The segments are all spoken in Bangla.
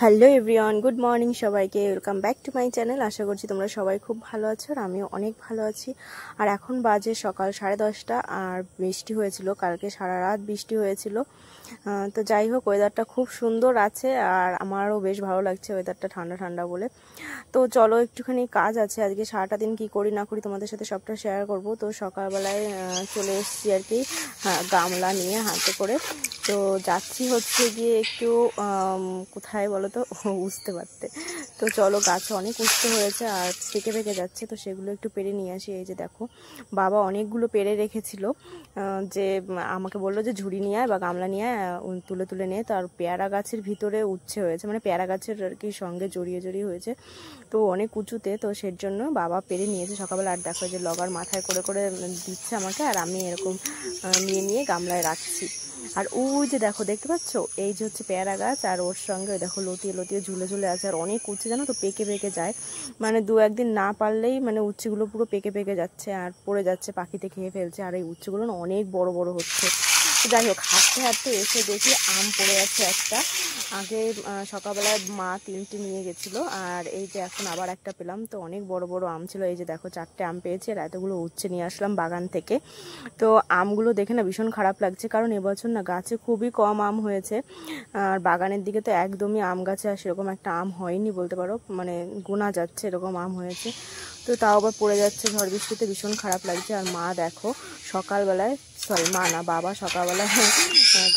হ্যালো এভরিওয়ান, গুড মর্নিং সবাইকে। Welcome back to my channel. আশা করছি তোমরা সবাই খুব ভালো আছো আর আমিও অনেক ভালো আছি। আর এখন বাজে সকাল 10:30 আর বৃষ্টি হয়েছিল, কালকে সারা রাত বৃষ্টি হয়েছিল। তো যাই হোক, ওয়েদারটা খুব সুন্দর আছে আর আমারও বেশ ভালো লাগছে ওয়েদারটা ঠান্ডা ঠান্ডা বলে। তো চলো, একটুখানি কাজ আছে আজকে, সারাটা দিন কি করি না করি তোমাদের সাথে সবটা শেয়ার করব। তো সকালবেলায় চলে এসেছি আর কি, গামলা নিয়ে হাতে করে। তো যাচ্ছি হচ্ছে গিয়ে একটু কোথায় বলো তো, উঠতে পারতে। তো চলো, গাছে অনেক উঠতে হয়েছে আর পেকে পেকে যাচ্ছে, তো সেগুলো একটু পেরে নিয়ে আসি। এই যে দেখো, বাবা অনেকগুলো পেরে রেখেছিল, যে আমাকে বললো যে ঝুড়ি নিয়ে আয় বা গামলা নিয়ে আয়, তুলে তুলে নিয়ে। তো আর পেয়ারা গাছের ভিতরে উচ্ছে হয়েছে, মানে পেয়ারা গাছের আর কি সঙ্গে জড়িয়ে জড়িয়ে হয়েছে, তো অনেক উঁচুতে, তো সেই জন্য বাবা পেরে নিয়েছে সকালবেলা। আর দেখো যে লগার মাথায় করে করে দিচ্ছে আমাকে, আর আমি এরকম নিয়ে নিয়ে গামলায় রাখছি। আর ওই যে দেখো, দেখতে পাচ্ছ, এই যে হচ্ছে পেয়ারা গাছ, আর ওর সঙ্গে দেখো লতিয়ে লতিয়ে ঝুলে ঝুলে আছে। আর অনেক উচ্ছে জানো তো, পেকে পেকে যায়, মানে দু একদিন না পারলেই মানে উচ্ছেগুলো পুরো পেকে পেকে যাচ্ছে আর পড়ে যাচ্ছে, পাখিতে খেয়ে ফেলছে। আর এই উচ্ছেগুলো না অনেক বড় বড় হচ্ছে। তো যাই হোক, হাঁটতে হাঁটতে এসে দেখি আম পড়ে আছে একটা। আগে সকালবেলায় মা 3টে নিয়ে গেছিলো, আর এই যে এখন আবার একটা পেলাম। তো অনেক বড় বড় আম ছিল। এই যে দেখো, 4টে আম পেয়েছি আর এতগুলো উচ্ছে নিয়ে আসলাম বাগান থেকে। তো আমগুলো দেখে না ভীষণ খারাপ লাগছে, কারণ এবছর না গাছে খুবই কম আম হয়েছে। আর বাগানের দিকে তো একদমই আম গাছে আর সেরকম একটা আম হয়নি বলতে পারো, মানে গোনা যাচ্ছে এরকম আম হয়েছে। তো তাও আবার পড়ে যাচ্ছে ঝড় বৃষ্টিতে, ভীষণ খারাপ লাগছে। আর মা দেখো সকালবেলায়, সরি মা না, বাবা সকালবেলায়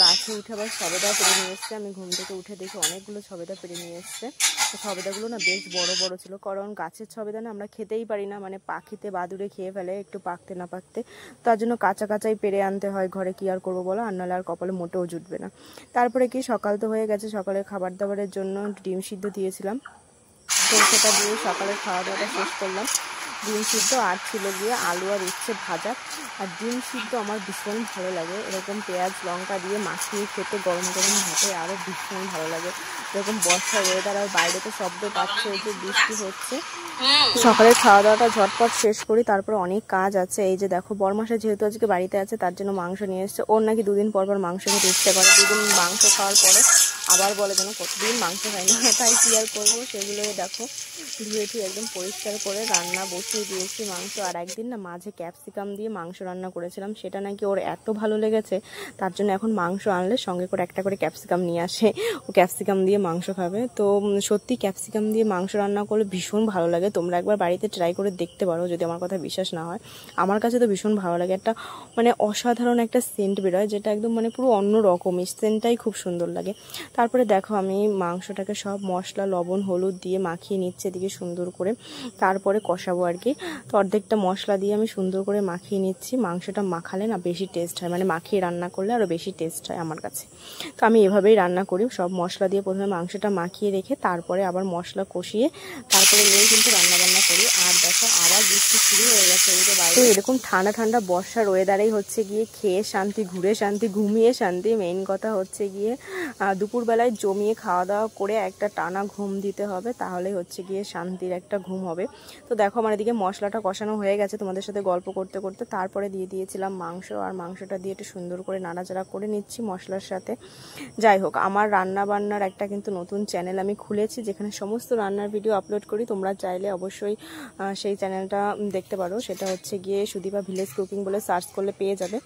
গাছে উঠে আবার সবেদা পেরে নিয়ে এসছে। আমি ঘুম থেকে উঠে দেখি অনেকগুলো সবেদা পেরে নিয়ে এসছে। তো সবেদাগুলো না বেশ বড় বড় ছিল, কারণ গাছের সবেদা না আমরা খেতেই পারি না, মানে পাখিতে বাদুড়ে খেয়ে ফেলে একটু পাকতে না পাকতে। তার জন্য কাঁচা কাঁচাই পেরে আনতে হয় ঘরে, কি আর করবো বলো, আর নাহলে আর কপালে মোটেও জুটবে না। তারপরে কি, সকাল তো হয়ে গেছে, সকালে খাবার দাবারের জন্য ডিম সিদ্ধ দিয়েছিলাম, তো সেটা দিয়ে সকালের খাওয়া দাওয়াটা শেষ করলাম। ডিম সিদ্ধ আর ছিল গিয়ে আলু আর উচ্ছে ভাজা। আর ডিম সিদ্ধ আমার ভীষণ ভালো লাগে, এরকম পেঁয়াজ লঙ্কা দিয়ে মাখিয়ে খেতে গরম গরম ভাতে আরও ভীষণ ভালো লাগে। এরকম বর্ষার ওয়েদার, আর বাইরে তো শব্দ পাচ্ছে ওই যে বৃষ্টি হচ্ছে। সকালের খাওয়া দাওয়াটা ঝটপট শেষ করি, তারপরে অনেক কাজ আছে। এই যে দেখো, বরমাসা যেহেতু আজকে বাড়িতে আছে, তার জন্য মাংস নিয়ে এসছে। ওর নাকি 2 দিন পর পর মাংস খেতে ইচ্ছে করে, 2 দিন মাংস খাওয়ার পরে আবার বলে যেন কতদিন মাংস খাই না। তাই কি আর করবো, সেগুলো দেখো ধুয়েছি একদম পরিষ্কার করে রান্না বসিয়ে দিয়েছি মাংস। আর একদিন না মাঝে ক্যাপসিকাম দিয়ে মাংস রান্না করেছিলাম, সেটা নাকি ওর এত ভালো লেগেছে, তার জন্য এখন মাংস আনলে সঙ্গে করে একটা করে ক্যাপসিকাম নিয়ে আসে, ও ক্যাপসিকাম দিয়ে মাংস খাবে। তো সত্যি ক্যাপসিকাম দিয়ে মাংস রান্না করলে ভীষণ ভালো লাগে, তোমরা একবার বাড়িতে ট্রাই করে দেখতে পারো যদি আমার কথা বিশ্বাস না হয়। আমার কাছে তো ভীষণ ভালো লাগে, একটা মানে অসাধারণ একটা সেন্ট বেরোয়, যেটা একদম মানে পুরো অন্য রকমই, সেন্টটাই খুব সুন্দর লাগে। তারপরে দেখো, আমি মাংসটাকে সব মশলা লবণ হলুদ দিয়ে মাখিয়ে নিচ্ছে এদিকে সুন্দর করে, তারপরে কষাবো আর কি। তো অর্ধেকটা মশলা দিয়ে আমি সুন্দর করে মাখিয়ে নিচ্ছি। মাংসটা মাখালে না বেশি টেস্ট হয়, মানে মাখিয়ে রান্না করলে আরও বেশি টেস্ট হয় আমার কাছে। তো আমি এভাবেই রান্না করি, সব মশলা দিয়ে প্রথমে মাংসটা মাখিয়ে রেখে তারপরে আবার মশলা কষিয়ে তারপরে নিয়ে কিন্তু রান্নাবান্না করি। আর দেখো, আবার বৃষ্টি শুরু হয়ে গেছে এদিকে বাইরে। তো এরকম ঠান্ডা ঠান্ডা বর্ষার ওয়েদারেই হচ্ছে গিয়ে খেয়ে শান্তি, ঘুরে শান্তি, ঘুমিয়ে শান্তি। মেইন কথা হচ্ছে গিয়ে দুপুরবেলায় জমিয়ে খাওয়া দাওয়া করে একটা টানা ঘুম দিতে হবে, তাহলেই হচ্ছে গিয়ে শান্তির একটা ঘুম হবে। তো দেখো, আমার এদিকে মশলাটা কষানো হয়ে গেছে, তোমাদের সাথে গল্প করতে করতে। তারপরে দিয়ে দিয়েছিলাম মাংস, আর মাংসটা দিয়ে একটু সুন্দর করে নাড়াচাড়া করে নিচ্ছি মশলার সাথে। যাই হোক, আমার রান্না বান্নার একটা কিন্তু নতুন চ্যানেল আমি খুলেছি, যেখানে সমস্ত রান্নার ভিডিও আপলোড করি। তোমরা চাইলে অবশ্যই সেই চ্যানেলটা দেখতে পারো, সেটা হচ্ছে গিয়ে সুদীপা ভিলেজ কুকিং বলে সার্চ করলে পেয়ে যাবে।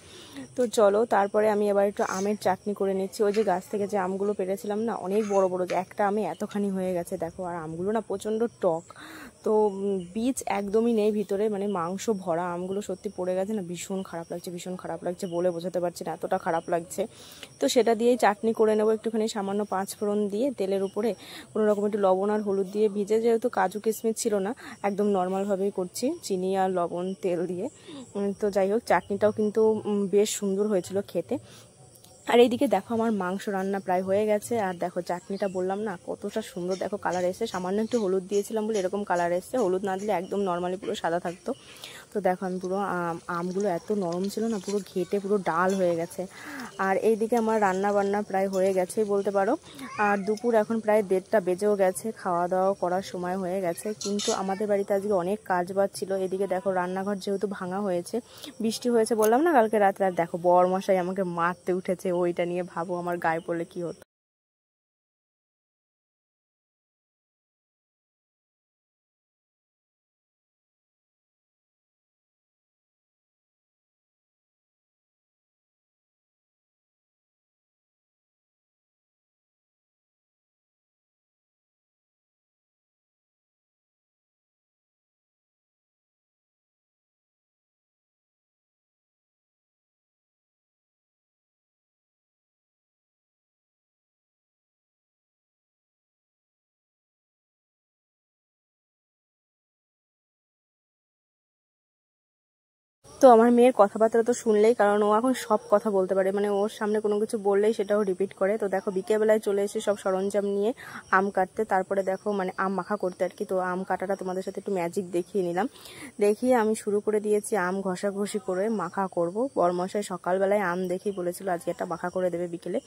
তো চলো, তারপরে আমি এবার একটু আমের চাটনি করে নিচ্ছি। ওই যে গাছ থেকে যে আমগুলো পেরেছিলাম না, অনেক বড় বড়, যে একটা আমে এতখানি হয়ে গেছে দেখো। আর আমগুলো না প্রচণ্ড টক, তো বীজ একদমই নেই ভিতরে, মানে মাংস ভরা আমগুলো সত্যি পড়ে গেছে না, ভীষণ খারাপ লাগছে, ভীষণ খারাপ লাগছে, বলে বোঝাতে পারছি না, এতটা খারাপ লাগছে। তো সেটা দিয়েই চাটনি করে নেবো, একটুখানি সামান্য 5 ফোড়ন দিয়ে তেলের উপরে কোনো রকম একটু লবণ আর হলুদ দিয়ে ভিজে, যেহেতু কাজু কিশমিশ ছিল না, একদম নর্মালভাবেই করছি, চিনি আর লবণ তেল দিয়ে। তো যাই হোক, চাটনিটাও কিন্তু বেশ সুন্দর হয়েছিল খেতে। আর এইদিকে দেখো, আমার মাংস রান্না প্রায় হয়ে গেছে। আর দেখো, চাটনিটা বললাম না কতটা সুন্দর, দেখো কালার এসে, সামান্য একটু হলুদ দিয়েছিলাম বলে এরকম কালার এসছে, হলুদ না দিলে একদম নর্মালি পুরো সাদা থাকতো। তো দেখো, আমি পুরো আমগুলো এত নরম ছিল না, পুরো ঘেটে পুরো ডাল হয়ে গেছে। আর এইদিকে আমার রান্না বান্না প্রায় হয়ে গেছেই বলতে পারো। আর দুপুর এখন প্রায় 1:30টা বেজেও গেছে, খাওয়া দাওয়া করার সময় হয়ে গেছে। কিন্তু আমাদের বাড়িতে আজকে অনেক কাজ বাজ ছিল। এদিকে দেখো, রান্নাঘর যেহেতু ভাঙা হয়েছে, বৃষ্টি হয়েছে বললাম না কালকে রাত্রে, আর দেখো বরমশাই আমাকে মারতে উঠেছে, ওইটা নিয়ে ভাবো আমার গায়ে পড়লে কি হতো। তো আমার মেয়ের কথাবার্তা তো শুনলেই, কারণ ও এখন সব কথা বলতে পারে, মানে ওর সামনে কোনো কিছু বললেই সেটাও রিপিট করে। তো দেখো বিকেলবেলায় চলে এসে সব সরঞ্জাম নিয়ে আম কাটতে, তারপরে দেখো মানে আম মাখা করতে আর কি। তো আম কাটাটা তোমাদের সাথে একটু ম্যাজিক দেখিয়ে নিলাম। দেখিয়ে আমি শুরু করে দিয়েছি আম ঘষাঘষি করে মাখা করব। বরমশাই সকালবেলায় আম দেখেই বলেছিল আজকে একটা মাখা করে দেবে বিকেলে।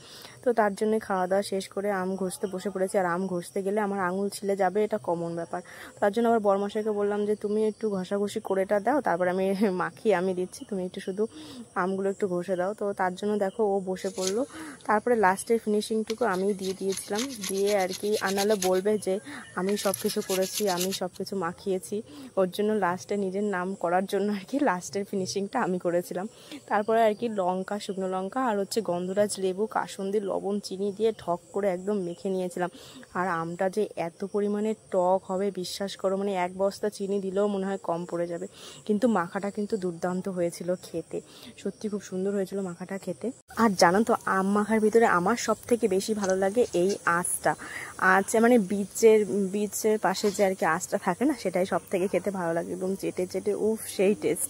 তো তার জন্য খাওয়া দাওয়া শেষ করে আম ঘষতে বসে পড়েছি। আর আম ঘষতে গেলে আমার আঙুল ছিলে যাবে, এটা কমন ব্যাপার। তার জন্য আবার বরমশাইকে বললাম যে তুমি একটু ঘষাঘষি করে এটা দাও, তারপর আমি মাখিয়ে আমি দিচ্ছি, তুমি একটু শুধু আমগুলো একটু ঘষে দাও। তো তার জন্য দেখো ও বসে পড়লো। তারপরে লাস্টের ফিনিশিংটুকু আমি দিয়ে দিয়েছিলাম, দিয়ে আর কি আনালে বলবে যে আমি সব কিছু করেছি, আমি সব কিছু মাখিয়েছি। ওর জন্য লাস্টে নিজের নাম করার জন্য আর কি লাস্টের ফিনিশিংটা আমি করেছিলাম। তারপরে আর কি লঙ্কা, শুকনো লঙ্কা আর হচ্ছে গন্ধরাজ লেবু, কাসুন্দি, লবণ, চিনি দিয়ে ঠক করে একদম মেখে নিয়েছিলাম। আর আমটা যে এত পরিমাণে টক হবে বিশ্বাস করো, মানে 1 বস্তা চিনি দিলেও মনে হয় কম পড়ে যাবে। কিন্তু মাখাটা কিন্তু দুর্দান্ত হয়েছিল খেতে, সত্যি খুব সুন্দর হয়েছিল মাখাটা খেতে। আর জানো তো আম মাখার ভিতরে আমার সব থেকে বেশি ভালো লাগে এই আঁচটা, মানে বীচের পাশে যে আর কি আঁচটা থাকে না, সেটাই সব থেকে খেতে ভালো লাগে, এবং চেটে চেটে উফ সেই টেস্ট।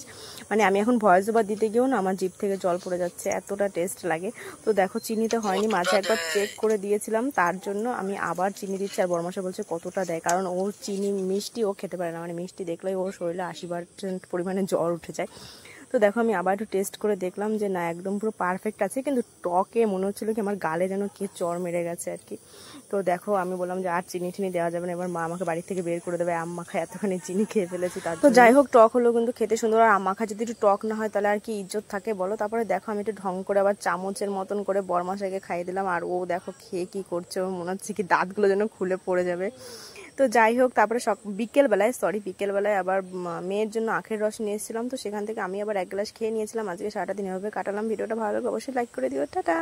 মানে আমি এখন ভয়েস ওভার দিতে গিয়েও না আমার জিভ থেকে জল পড়ে যাচ্ছে, এতটা টেস্ট লাগে। তো দেখো চিনিতে হয়নি, মাঝে একবার চেক করে দিয়েছিলাম, তার জন্য আমি আবার চিনি দিচ্ছি। আর বড়মশাই বলছে কতটা দেয়, কারণ ওর চিনি মিষ্টি ও খেতে পারে না, মানে মিষ্টি দেখলেই ওর শরীরে 80% পরিমাণে জ্বর উঠে যায়। তো দেখো আমি আবার একটু টেস্ট করে দেখলাম যে না একদম পুরো পারফেক্ট আছে, কিন্তু টকে মনে হচ্ছিলো কি আমার গালে যেন কে চর মেরে গেছে আর কি। তো দেখো আমি বললাম যে আর চিনি টিনি দেওয়া যাবে না, এবার মা আমাকে বাড়ি থেকে বের করে দেবে, আম মাখা এতখানি চিনি খেয়ে ফেলেছি তার। তো যাই হোক টক হলো কিন্তু খেতে সুন্দর। আর আম মাখা যদি একটু টক না হয় তাহলে আর কি ইজ্জত থাকে বলো। তারপরে দেখো আমি একটু ঢং করে আবার চামচের মতন করে বরমশাইকে খাইয়ে দিলাম, আর ও দেখো খেয়ে কি করছে, ও মনে হচ্ছে কি দাঁতগুলো যেন খুলে পড়ে যাবে। তো যাই হোক তারপরে বিকেলবেলায় আবার মেয়ের জন্য আখের রস নিয়ে এসেছিলাম, তো সেখান থেকে আমি আবার 1 গ্লাস খেয়ে নিয়েছিলাম। আজকে সারাটা দিন এভাবে কাটালাম। ভিডিওটা ভালো লাগলে অবশ্যই লাইক করে দিও। টাটা।